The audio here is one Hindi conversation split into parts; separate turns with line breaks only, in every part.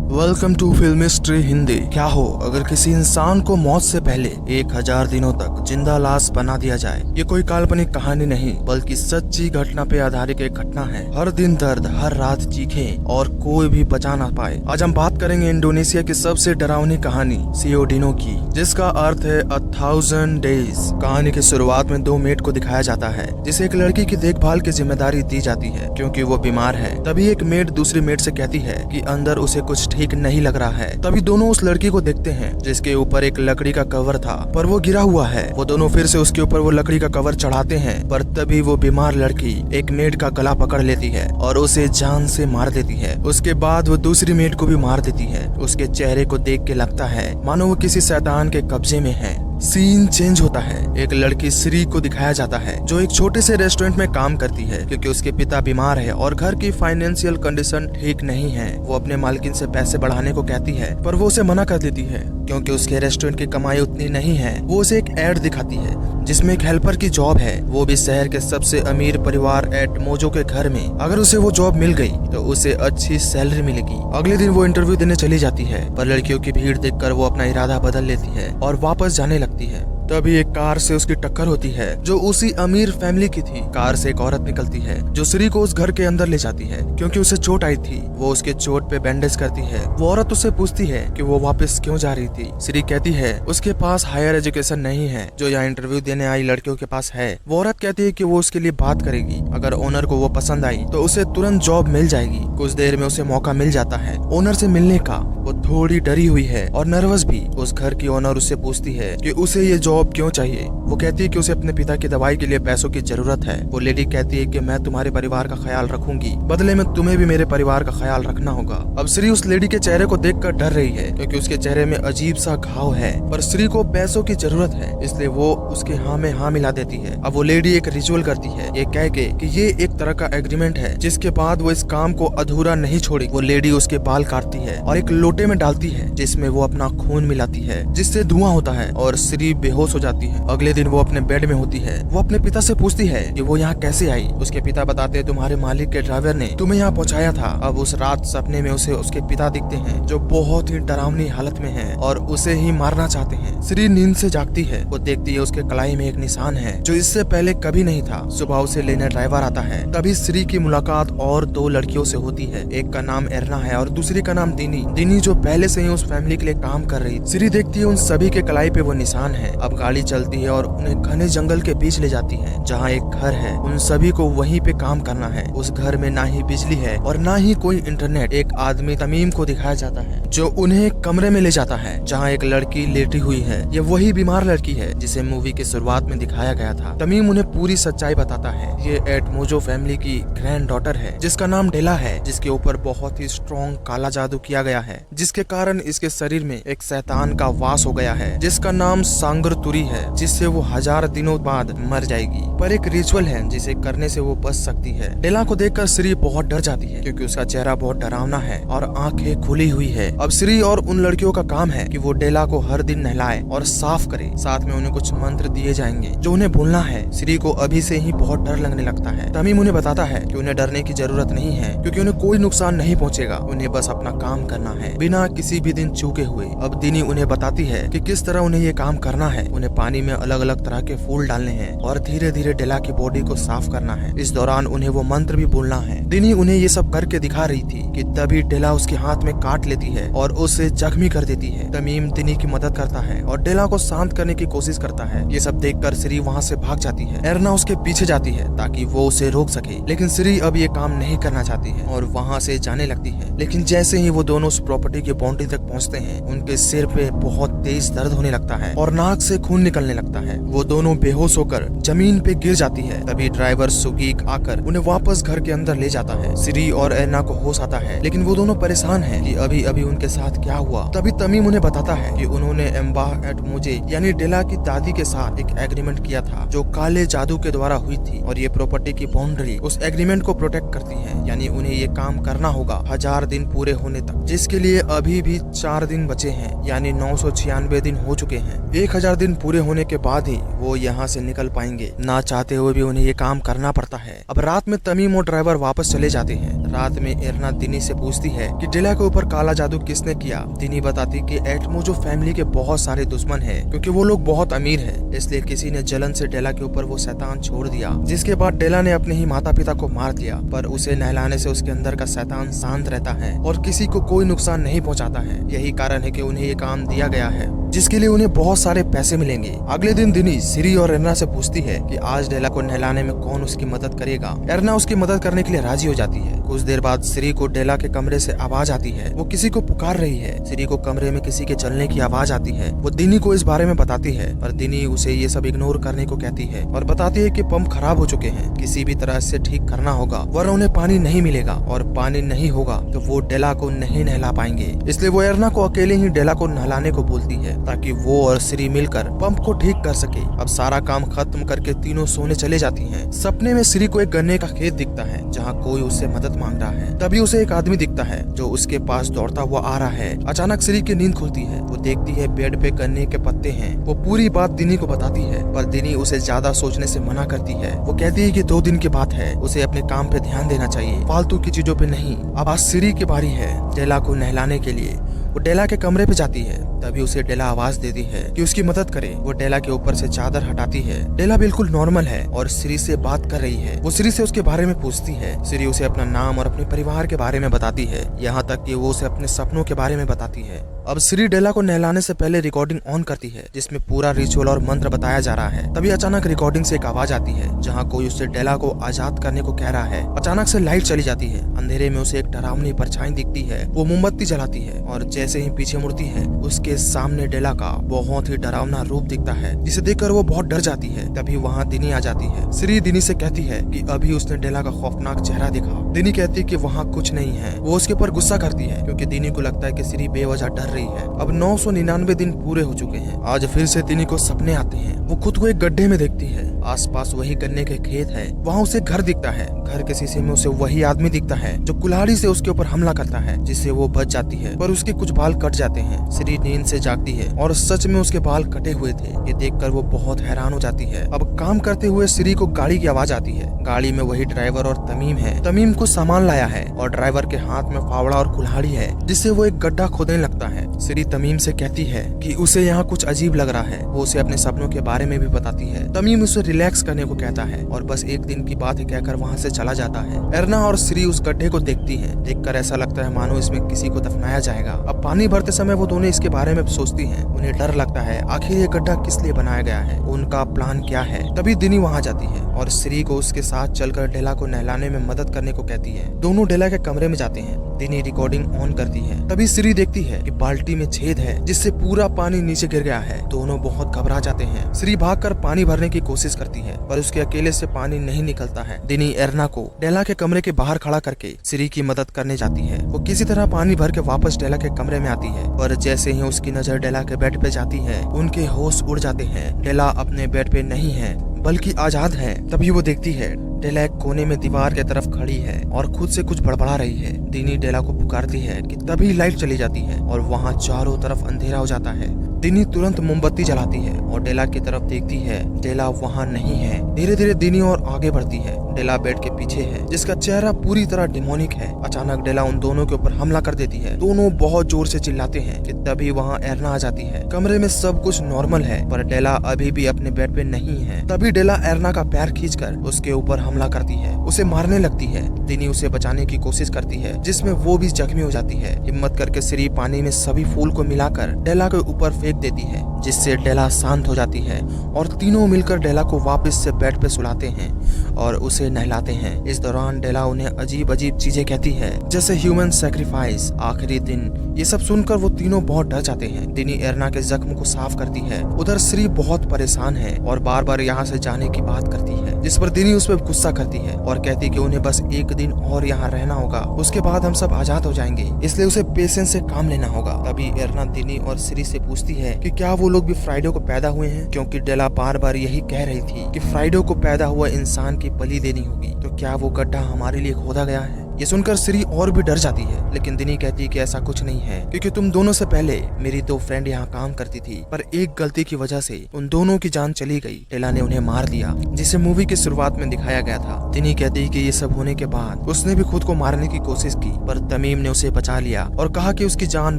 Welcome to film history Hindi. क्या हो अगर किसी इंसान को मौत से पहले 1000 दिनों तक जिंदा लाश बना दिया जाए। ये कोई काल्पनिक कहानी नहीं बल्कि सच्ची घटना पे आधारित एक घटना है। हर दिन दर्द, हर रात चीखें और कोई भी बचा ना पाए। आज हम बात करेंगे इंडोनेशिया की सबसे डरावनी कहानी सियोडिनो की, जिसका अर्थ है 1000 डेज। कहानी की शुरुआत में 2 मेड को दिखाया जाता है जिसे एक लड़की की देखभाल की जिम्मेदारी दी जाती है क्योंकि वो बीमार है। तभी एक मेड दूसरी मेड से कहती है कि अंदर उसे कुछ ठीक नहीं लग रहा है। तभी दोनों उस लड़की को देखते हैं जिसके ऊपर एक लकड़ी का कवर था पर वो गिरा हुआ है। वो दोनों फिर से उसके ऊपर वो लकड़ी का कवर चढ़ाते हैं पर तभी वो बीमार लड़की एक मेड का गला पकड़ लेती है और उसे जान से मार देती है। उसके बाद वो दूसरी मेड को भी मार देती है। उसके चेहरे को देख के लगता है मानो वो किसी शैतान के कब्जे में है। सीन चेंज होता है। एक लड़की श्री को दिखाया जाता है जो एक छोटे से रेस्टोरेंट में काम करती है क्योंकि उसके पिता बीमार है और घर की फाइनेंशियल कंडीशन ठीक नहीं है। वो अपने मालकिन से पैसे बढ़ाने को कहती है पर वो उसे मना कर देती है क्योंकि उसके रेस्टोरेंट की कमाई उतनी नहीं है। वो उसे एक एड दिखाती है जिसमें एक हेल्पर की जॉब है, वो भी शहर के सबसे अमीर परिवार एट मोजो के घर में। अगर उसे वो जॉब मिल गई तो उसे अच्छी सैलरी मिलेगी। अगले दिन वो इंटरव्यू देने चली जाती है पर लड़कियों की भीड़ देखकर वो अपना इरादा बदल लेती है और वापस जाने लगती है। तभी एक कार से उसकी टक्कर होती है जो उसी अमीर फैमिली की थी। कार से एक औरत निकलती है जो श्री को उस घर के अंदर ले जाती है क्योंकि उसे चोट आई थी। वो उसके चोट पे बैंडेज करती है। वो औरत उससे पूछती है कि वो वापस क्यों जा रही थी। श्री कहती है उसके पास हायर एजुकेशन नहीं है जो यहाँ इंटरव्यू देने आई लड़कियों के पास है। वो औरत कहती है कि वो उसके लिए बात करेगी। अगर ओनर को वो पसंद आई तो उसे तुरंत जॉब मिल जाएगी। कुछ देर में उसे मौका मिल जाता है ओनर से मिलने का। वो थोड़ी डरी हुई है और नर्वस भी। उस घर की ओनर उससे पूछती है कि उसे ये जॉब क्यों चाहिए। वो कहती है कि उसे अपने पिता की दवाई के लिए पैसों की जरूरत है। वो लेडी कहती है कि मैं तुम्हारे परिवार का ख्याल रखूंगी, बदले में तुम्हें भी मेरे परिवार का ख्याल रखना होगा। अब श्री उस लेडी के चेहरे को देखकर डर रही है क्योंकि उसके चेहरे में अजीब सा घाव है पर श्री को पैसों की जरूरत है इसलिए वो उसके हाँ में हाँ मिला देती है। अब वो लेडी एक रिचुअल करती है ये कह के कि ये एक तरह का एग्रीमेंट है जिसके बाद वो इस काम को अधूरा नहीं छोड़ेगी। वो लेडी उसके बाल काटती है और एक लोटे में डालती है जिसमें वो अपना खून मिलाती है जिससे धुआं होता है और श्री बेहोश हो जाती है। अगले दिन वो अपने बेड में होती है। वो अपने पिता से पूछती है कि वो यहाँ कैसे आई। उसके पिता बताते हैं तुम्हारे मालिक के ड्राइवर ने तुम्हें यहाँ पहुँचाया था। अब उस रात सपने में उसे उसके पिता दिखते हैं जो बहुत ही डरावनी हालत में है और उसे ही मारना चाहते हैं। श्री नींद से जागती है। वो देखती है उसके कलाई में एक निशान है जो इससे पहले कभी नहीं था। सुबह उसे लेने ड्राइवर आता है। तभी श्री की मुलाकात और 2 लड़कियों से होती है। एक का नाम एरना है और दूसरी का नाम दिनी जो पहले से ही उस फैमिली के लिए काम कर रही। श्री देखती है उन सभी के कलाई पे वो निशान है। अब गाड़ी चलती है और उन्हें घने जंगल के बीच ले जाती है जहाँ एक घर है। उन सभी को वहीं पे काम करना है। उस घर में ना ही बिजली है और ना ही कोई इंटरनेट। एक आदमी तमीम को दिखाया जाता है जो उन्हें कमरे में ले जाता है जहाँ एक लड़की लेटी हुई है। ये वही बीमार लड़की है जिसे मूवी के शुरुआत में दिखाया गया था। तमीम उन्हें पूरी सच्चाई बताता है। ये एटमोजो फैमिली की ग्रैंड डॉटर है जिसका नाम डेला है, जिसके ऊपर बहुत ही स्ट्रॉन्ग काला जादू किया गया है जिसके कारण इसके शरीर में एक शैतान का वास हो गया है जिसका नाम सांगरतुरी है, जिससे वो 1000 दिनों बाद मर जाएगी। पर एक रिचुअल है जिसे करने से वो बच सकती है। डेला को देखकर श्री बहुत डर जाती है क्योंकि उसका चेहरा बहुत डरावना है और आंखें खुली हुई है। अब श्री और उन लड़कियों का काम है कि वो डेला को हर दिन नहलाए और साफ करे। साथ में उन्हें कुछ मंत्र दिए जाएंगे जो उन्हें भूलना है। श्री को अभी से ही बहुत डर लगने लगता है। तमीम उन्हें बताता है कि उन्हें डरने की जरूरत नहीं है क्योंकि उन्हें कोई नुकसान नहीं पहुँचेगा। उन्हें बस अपना काम करना है बिना किसी भी दिन चूके हुए। अब दिनी उन्हें बताती है कि किस तरह उन्हें ये काम करना है। उन्हें पानी में अलग अलग तरह के फूल डालने हैं और धीरे धीरे डेला की बॉडी को साफ करना है। इस दौरान उन्हें वो मंत्र भी बोलना है। दिनी उन्हें ये सब करके दिखा रही थी कि तभी डेला उसके हाथ में काट लेती है और उसे जख्मी कर देती है। तमीम दिनी की मदद करता है और डेला को शांत करने की कोशिश करता है। ये सब देखकर श्री वहाँ से भाग जाती है। एरना उसके पीछे जाती है ताकि वो उसे रोक सके लेकिन श्री अब ये काम नहीं करना चाहती है और वहाँ से जाने लगती है। लेकिन जैसे ही वो दोनों उस प्रॉपर्टी की बाउंड्री तक पहुँचते हैं उनके सिर पे बहुत तेज दर्द होने लगता है और नाक से खून निकलने लगता है। वो दोनों बेहोश होकर जमीन पे गिर जाती है। तभी ड्राइवर सुगीक आकर उन्हें वापस घर के अंदर ले जाता है। श्री और एरना को होश आता है लेकिन वो दोनों परेशान हैं कि अभी अभी उनके साथ क्या हुआ। तभी तमीम उन्हें बताता है कि उन्होंने एम्बाह एट मुझे यानी डेला की दादी के साथ एक एग्रीमेंट किया था जो काले जादू के द्वारा हुई थी और ये प्रॉपर्टी की बाउंड्री उस एग्रीमेंट को प्रोटेक्ट करती है। यानी उन्हें ये काम करना होगा 1000 दिन पूरे होने तक, जिसके लिए अभी भी 4 दिन बचे हैं यानी 996 दिन हो चुके हैं। 1000 दिन पूरे होने के बाद ही वो यहाँ से निकल पाएंगे। ना चाहते हुए भी उन्हें ये काम करना पड़ता है। अब रात में तमीम और ड्राइवर वापस चले जाते हैं। रात में एरना दिनी से पूछती है कि डेला के ऊपर काला जादू किसने किया। दिनी बताती कि एटमो जो फैमिली के बहुत सारे दुश्मन है, क्योंकि वो लोग बहुत अमीर है, इसलिए किसी ने जलन से डेला के ऊपर वो शैतान छोड़ दिया, जिसके बाद डेला ने अपने ही माता पिता को मार दिया। पर उसे नहलाने से उसके अंदर का शैतान शांत रहता है और किसी को कोई नुकसान नहीं पहुंचाता है। यही कारण है कि उन्हें ये काम दिया गया है, जिसके लिए उन्हें बहुत सारे पैसे मिलेंगे। अगले दिन दिनी सिरी और एरना से पूछती है कि आज डेला को नहलाने में कौन उसकी मदद करेगा। एरना उसकी मदद करने के लिए राजी हो जाती है। कुछ देर बाद सिरी को डेला के कमरे से आवाज आती है, वो किसी को पुकार रही है। सिरी को कमरे में किसी के चलने की आवाज आती है। वो दिनी को इस बारे में बताती है, पर दिनी उसे ये सब इग्नोर करने को कहती है और बताती है कि पंप खराब हो चुके हैं, किसी भी तरह से ठीक करना होगा, वरना उन्हें पानी नहीं मिलेगा, और पानी नहीं होगा तो वो डेला को नहीं नहला पाएंगे। इसलिए वो एरना को अकेले ही डेला को नहलाने को बोलती है, ताकि वो और सिरी मिलकर पंप को ठीक कर सके। अब सारा काम खत्म करके तीनों सोने चले जाती हैं। सपने में सिरी को एक गन्ने का खेत दिखता है, जहाँ कोई उससे मदद मांग रहा है। तभी उसे एक आदमी दिखता है जो उसके पास दौड़ता हुआ आ रहा है। अचानक सिरी की नींद खुलती है। वो देखती है बेड पे गन्ने के पत्ते हैं। वो पूरी बात दिनी को बताती है, पर दिनी उसे ज्यादा सोचने से मना करती है। वो कहती है कि 2 दिन की बात है, उसे अपने काम पे ध्यान देना चाहिए, फालतू की चीजों पे नहीं। अब आज सिरी की बारी है डेला को नहलाने के लिए। वो डेला के कमरे पे जाती है। तभी उसे डेला आवाज देती है कि उसकी मदद करे। वो डेला के ऊपर से चादर हटाती है। डेला बिल्कुल नॉर्मल है और सिरी से बात कर रही है। वो सिरी से उसके बारे में पूछती है। सिरी उसे अपना नाम और अपने परिवार के बारे में बताती है, यहाँ तक कि वो उसे अपने सपनों के बारे में बताती है। अब सिरी डेला को नहलाने से पहले रिकॉर्डिंग ऑन करती है, जिसमें पूरा रिचुअल और मंत्र बताया जा रहा है। तभी अचानक रिकॉर्डिंग से एक आवाज आती है, जहाँ कोई उसे डेला को आजाद करने को कह रहा है। अचानक से लाइट चली जाती है। अंधेरे में उसे एक डरावनी परछाई दिखती है। वो मोमबत्ती जलाती है और जैसे ही पीछे मुड़ती है, उसके सामने डेला का बहुत ही डरावना रूप दिखता है, जिसे देखकर वो बहुत डर जाती है। तभी वहाँ दिनी आ जाती है। सिरी दिनी से कहती है कि अभी उसने डेला का खौफनाक चेहरा देखा। दिनी कहती है कि वहाँ कुछ नहीं है। वो उसके ऊपर गुस्सा करती है, क्योंकि दिनी को लगता है कि सिरी बेवजह डर रही है। अब 999 दिन पूरे हो चुके हैं। आज फिर से दिनी को सपने आते हैं। वो खुद को एक गड्ढे में देखती है। आसपास वही गन्ने के खेत है। वहाँ उसे घर दिखता है। घर के शीशे में उसे वही आदमी दिखता है जो कुल्हाड़ी से उसके ऊपर हमला करता है, जिससे वो बच जाती है, पर उसके कुछ बाल कट जाते हैं। सिरी नींद से जागती है और सच में उसके बाल कटे हुए थे। ये देखकर वो बहुत हैरान हो जाती है। अब काम करते हुए सिरी को गाड़ी की आवाज आती है। गाड़ी में वही ड्राइवर और तमीम है। तमीम कुछ सामान लाया है और ड्राइवर के हाथ में फावड़ा और कुल्हाड़ी है, जिससे वो एक गड्ढा खोदने लगता है। सिरी तमीम से कहती है कि उसे यहाँ कुछ अजीब लग रहा है। वो उसे अपने सपनों के बारे में भी बताती है। तमीम उसे रिलैक्स करने को कहता है और बस एक दिन की बात है कहकर वहाँ से चला जाता है। एरना और सिरी उस गड्ढे को देखती हैं। देखकर ऐसा लगता है मानो इसमें किसी को दफनाया जाएगा। अब पानी भरते समय वो दोनों इसके बारे में सोचती हैं। उन्हें डर लगता है, आखिर ये गड्ढा किस लिए बनाया गया है, उनका प्लान क्या है। तभी दिनी वहाँ जाती है और सिरी को उसके साथ चलकर डेला को नहलाने में मदद करने को कहती है। दोनों डेला के कमरे में जाते हैं। दिनी रिकॉर्डिंग ऑन करती है। तभी सिरी देखती है कि बाल्टी में छेद है, जिससे पूरा पानी नीचे गिर गया है। दोनों बहुत घबरा जाते हैं। सिरी भागकर पानी भरने की कोशिश करती है, पर उसके अकेले से पानी नहीं निकलता है। दिनी एरना को डेला के कमरे के बाहर खड़ा करके सिरी की मदद करने जाती है। वो किसी तरह पानी भर के वापस डेला के कमरे में आती है, पर जैसे ही उसकी नजर डेला के बेड पे जाती है, उनके होश उड़ जाते हैं। डेला अपने बेड पे नहीं है, बल्कि आजाद है। तभी वो देखती है डेला एक कोने में दीवार के तरफ खड़ी है और खुद से कुछ बड़बड़ा रही है। दिनी डेला को पुकारती है कि तभी लाइट चली जाती है और वहाँ चारों तरफ अंधेरा हो जाता है। दिनी तुरंत मोमबत्ती जलाती है और डेला की तरफ देखती है। डेला वहाँ नहीं है। धीरे धीरे दिनी और आगे बढ़ती है। डेला बेड के पीछे है, जिसका चेहरा पूरी तरह डिमोनिक है। अचानक डेला उन दोनों के ऊपर हमला कर देती है। दोनों बहुत जोर से चिल्लाते हैं कि तभी वहाँ एरना आ जाती है। कमरे में सब कुछ नॉर्मल है, पर डेला अभी भी अपने बेड पे नहीं है। तभी डेला एरना का पैर खींचकर उसके ऊपर हमला करती है, उसे मारने लगती है। दिनी उसे बचाने की कोशिश करती है, जिसमें वो भी जख्मी हो जाती है। हिम्मत करके सिरी पानी में सभी फूल को मिलाकर डेला के ऊपर फेंक देती है, जिससे डेला शांत हो जाती है और तीनों मिलकर डेला को वापस से बेड पे सुलाते हैं और उसे नहलाते हैं। इस दौरान डेला उन्हें अजीब अजीब चीजें कहती है, जैसे ह्यूमन सैक्रिफाइस, आखिरी दिन। ये सब सुनकर वो तीनों बहुत डर जाते हैं। दिनी एरना के जख्म को साफ करती है। उधर श्री बहुत परेशान है और बार बार यहाँ से जाने की बात करती है, जिस पर दिनी उस पर गुस्सा करती है और कहती कि उन्हें बस एक दिन और यहाँ रहना होगा, उसके बाद हम सब आजाद हो जाएंगे, इसलिए उसे पेशेंस से काम लेना होगा। तभी एरना दिनी और श्री से पूछती है कि क्या वो लोग भी फ्राइडे को पैदा हुए हैं, क्योंकि डेला बार बार यही कह रही थी कि फ्राइडे को पैदा हुआ इंसान की बलि देनी होगी। तो क्या वो गड्ढा हमारे लिए खोदा गया है? ये सुनकर श्री और भी डर जाती है, लेकिन दिनी कहती है कि ऐसा कुछ नहीं है, क्योंकि तुम दोनों से पहले मेरी 2 फ्रेंड यहाँ काम करती थी, पर एक गलती की वजह से उन दोनों की जान चली गई। डेला ने उन्हें मार दिया, जिसे मूवी की शुरुआत में दिखाया गया था। दिनी कहती है कि ये सब होने के बाद उसने भी खुद को मारने की कोशिश की, पर तमीम ने उसे बचा लिया और कहा कि उसकी जान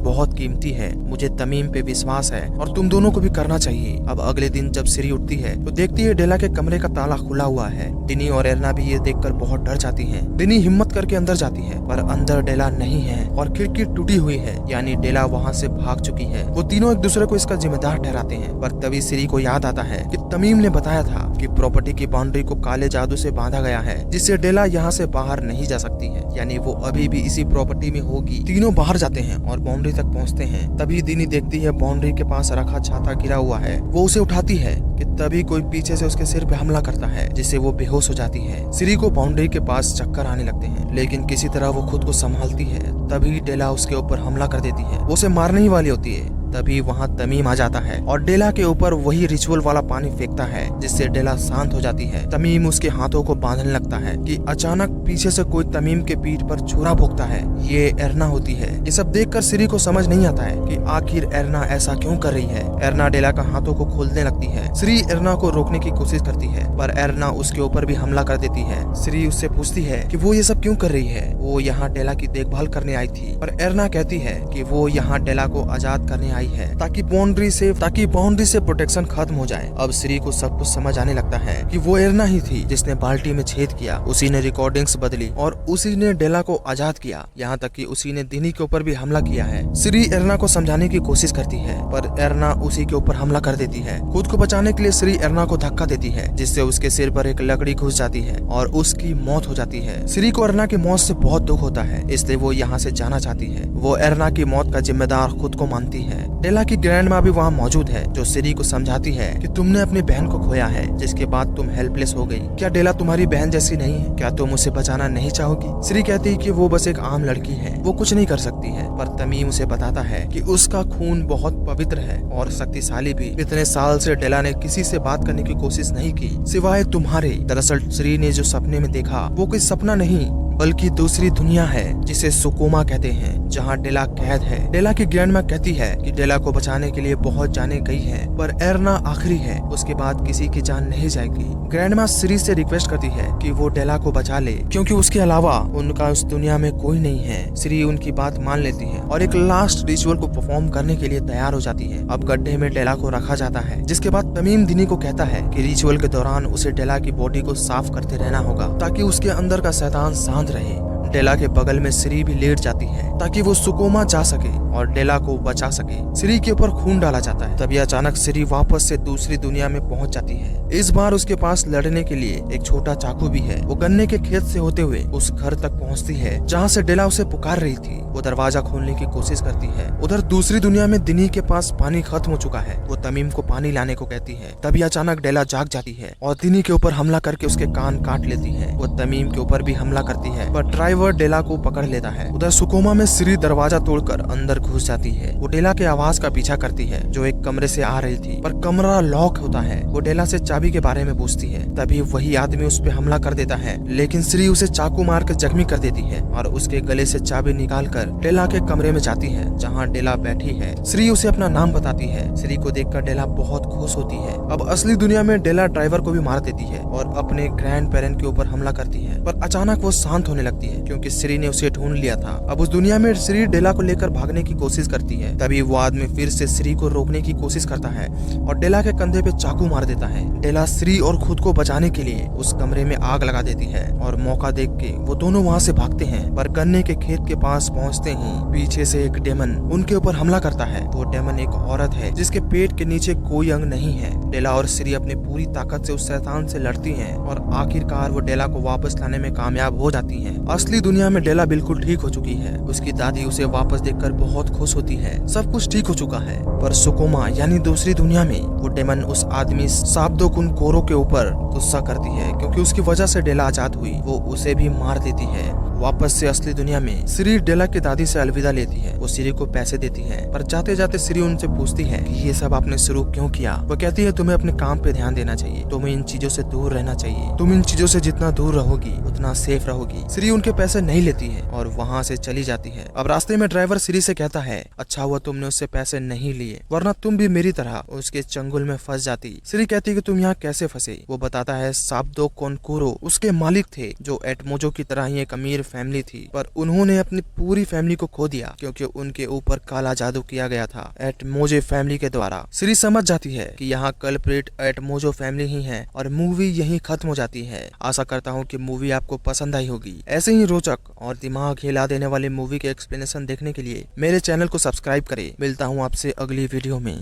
बहुत कीमती है, मुझे तमीम पे विश्वास है और तुम दोनों को भी करना चाहिए। अब अगले दिन जब श्री उठती है तो देखती है डेला के कमरे का ताला खुला हुआ है। दिनी और एरना भी ये देखकर बहुत डर जाती हैं। दिनी हिम्मत करके अंदर जाती है, पर अंदर डेला नहीं है और खिड़की टूटी हुई है, यानी डेला वहाँ से भाग चुकी है। वो तीनों एक दूसरे को इसका जिम्मेदार ठहराते हैं, पर तभी श्री को याद आता है कि तमीम ने बताया था कि प्रॉपर्टी की बाउंड्री को काले जादू से बांधा गया है, जिससे डेला यहाँ से बाहर नहीं जा सकती है, यानी वो अभी भी इसी प्रॉपर्टी में होगी। तीनों बाहर जाते हैं और बाउंड्री तक पहुँचते हैं। तभी दिनी देखती है बाउंड्री के पास रखा छाता गिरा हुआ है। वो उसे उठाती है कि तभी कोई पीछे से उसके सिर पे हमला करता है, जिससे वो बेहोश हो जाती है। श्री को बाउंड्री के पास चक्कर आने लगते हैं, लेकिन किसी तरह वो खुद को संभालती है। तभी डेला उसके ऊपर हमला कर देती है। वो उसे मारने ही वाली होती है। तभी वहाँ तमीम आ जाता है और डेला के ऊपर वही रिचुअल वाला पानी फेंकता है, जिससे डेला शांत हो जाती है। तमीम उसके हाथों को बांधने लगता है कि अचानक पीछे से कोई तमीम के पीठ पर छुरा भोंकता है। ये एरना होती है। ये सब देखकर श्री को समझ नहीं आता है कि आखिर एरना ऐसा क्यों कर रही है। एरना डेला का हाथों को खोलने लगती है। श्री एरना को रोकने की कोशिश करती है, पर एरना उसके ऊपर भी हमला कर देती है। श्री उससे पूछती है कि वो ये सब क्यों कर रही है। वो यहाँ डेला की देखभाल करने आई थी, पर एरना कहती है कि वो यहाँ डेला को आजाद करने आई है, ताकि बाउंड्री से प्रोटेक्शन खत्म हो जाए। अब श्री को सब कुछ समझ आने लगता है कि वो एरना ही थी जिसने बाल्टी में छेद किया। उसी ने रिकॉर्डिंग्स बदली और उसी ने डेला को आजाद किया, यहाँ तक कि उसी ने दिनी के ऊपर भी हमला किया है। श्री एरना को समझाने की कोशिश करती है, पर एरना उसी के ऊपर हमला कर देती है। खुद को बचाने के लिए श्री एरना को धक्का देती है, जिससे उसके सिर पर एक लकड़ी घुस जाती है और उसकी मौत हो जाती है। श्री को एरना की मौत से बहुत दुख होता है, इसलिए वो यहाँ से जाना चाहती है। वो एरना की मौत का जिम्मेदार खुद को मानती है। डेला की ग्रैंड माँ भी वहाँ मौजूद है, जो श्री को समझाती है कि तुमने अपनी बहन को खोया है, जिसके बाद तुम हेल्पलेस हो गई। क्या डेला तुम्हारी बहन जैसी नहीं है? क्या तुम उसे बचाना नहीं चाहोगी? श्री कहती है कि वो बस एक आम लड़की है, वो कुछ नहीं कर सकती है। पर तमीम उसे बताता है कि उसका खून बहुत पवित्र है और शक्तिशाली भी। इतने साल से डेला ने किसी से बात करने की कोशिश नहीं की, सिवाय तुम्हारे। दरअसल श्री ने जो सपने में देखा वो कोई सपना नहीं, बल्कि दूसरी दुनिया है, जिसे सुकोमा कहते हैं, जहाँ डेला कैद है। डेला की ग्रैंडमा कहती है कि डेला को बचाने के लिए बहुत जाने गई है, पर एरना आखिरी है, उसके बाद किसी की जान नहीं जाएगी। ग्रैंडमा श्री से रिक्वेस्ट करती है कि वो डेला को बचा ले, क्योंकि उसके अलावा उनका उस दुनिया में कोई नहीं है। श्री उनकी बात मान लेती है और एक लास्ट रिचुअल को परफॉर्म करने के लिए तैयार हो जाती है। अब गड्ढे में डेला को रखा जाता है, जिसके बाद तमीम दिनी को कहता है कि रिचुअल के दौरान उसे डेला की बॉडी को साफ करते रहना होगा, ताकि उसके अंदर का शैतान शांत रहे। डेला के बगल में श्री भी लेट जाती है, ताकि वो सुकोमा जा सके और डेला को बचा सके। श्री के ऊपर खून डाला जाता है। तभी अचानक श्री वापस से दूसरी दुनिया में पहुंच जाती है। इस बार उसके पास लड़ने के लिए एक छोटा चाकू भी है। वो गन्ने के खेत से होते हुए उस घर तक पहुंचती है जहां से डेला उसे पुकार रही थी। वो दरवाजा खोलने की कोशिश करती है। उधर दूसरी दुनिया में दिनी के पास पानी खत्म हो चुका है। वो तमीम को पानी लाने को कहती है। तभी अचानक डेला जाग जाती है और दिनी के ऊपर हमला करके उसके कान काट लेती है। वो तमीम के ऊपर भी हमला करती है, पर ड्राइवर डेला को पकड़ लेता है। उधर सुकोमा में श्री दरवाजा तोड़कर अंदर घुस जाती है। वो डेला के आवाज का पीछा करती है, जो एक कमरे से आ रही थी, पर कमरा लॉक होता है। वो डेला से चाबी के बारे में पूछती है। तभी वही आदमी उस पे हमला कर देता है, लेकिन श्री उसे चाकू मार कर जख्मी कर देती है और उसके गले से चाबी निकालकर डेला के कमरे में जाती है, जहाँ डेला बैठी है। श्री उसे अपना नाम बताती है। श्री को देखकर डेला बहुत खुश होती है। अब असली दुनिया में डेला ड्राइवर को भी मार देती है और अपने ग्रैंड पेरेंट के ऊपर हमला करती है, पर अचानक वो शांत होने लगती है, क्योंकि श्री ने उसे ढूंढ लिया था। अब उस दुनिया में श्री डेला को लेकर भागने की कोशिश करती है। तभी वो आदमी फिर से श्री को रोकने की कोशिश करता है और डेला के कंधे पे चाकू मार देता है। डेला श्री और खुद को बचाने के लिए उस कमरे में आग लगा देती है और मौका देख के वो दोनों वहाँ से भागते हैं। पर गन्ने के खेत के पास पहुँचते ही पीछे से एक डेमन उनके ऊपर हमला करता है। वो डेमन एक औरत है जिसके पेट के नीचे कोई अंग नहीं है। डेला और श्री अपनी पूरी ताकत से उस शैतान से लड़ती हैं और आखिरकार वो डेला को वापस लाने में कामयाब हो जाती हैं। असली दुनिया में डेला बिल्कुल ठीक हो चुकी है। उसकी दादी उसे वापस देखकर बहुत खुश होती है। सब कुछ ठीक हो चुका है। पर सुकोमा यानी दूसरी दुनिया में वो डेमन उस आदमी साब्दो कुन कोरो के ऊपर गुस्सा करती है, क्योंकि उसकी वजह से डेला आजाद हुई। वो उसे भी मार देती है। वापस से असली दुनिया में श्री डेला की दादी से अलविदा लेती है। वो श्री को पैसे देती है, पर जाते जाते श्री उनसे पूछती है कि ये सब आपने शुरू क्यों किया। वो कहती है तुम्हें अपने काम पे ध्यान देना चाहिए, तुम्हें इन चीजों से दूर रहना चाहिए, तुम इन चीजों से जितना दूर रहोगी उतना सेफ रहोगी। श्री उनके पैसे नहीं लेती है और वहाँ से चली जाती है। अब रास्ते में ड्राइवर श्री से कहता है अच्छा हुआ तुमने उससे पैसे नहीं लिए, वरना तुम भी मेरी तरह उसके चंगुल में फंस जाती। श्री कहती है कि तुम यहाँ कैसे फंसे। वो बताता है साब्दो कोनकुरो उसके मालिक थे, जो एटमोजो की तरह ही एक अमीर फैमिली थी, पर उन्होंने अपनी पूरी फैमिली को खो दिया क्योंकि उनके ऊपर काला जादू किया गया था एटमोजो फैमिली के द्वारा। श्री समझ जाती है कि यहाँ कल्प्रिट एटमोजो फैमिली ही है और मूवी यहीं खत्म हो जाती है। आशा करता हूँ कि मूवी आपको पसंद आई होगी। ऐसे ही रोचक और दिमाग हिला देने वाली मूवी के एक्सप्लेनेशन देखने के लिए मेरे चैनल को सब्सक्राइब करें। मिलता हूँ आपसे अगली वीडियो में।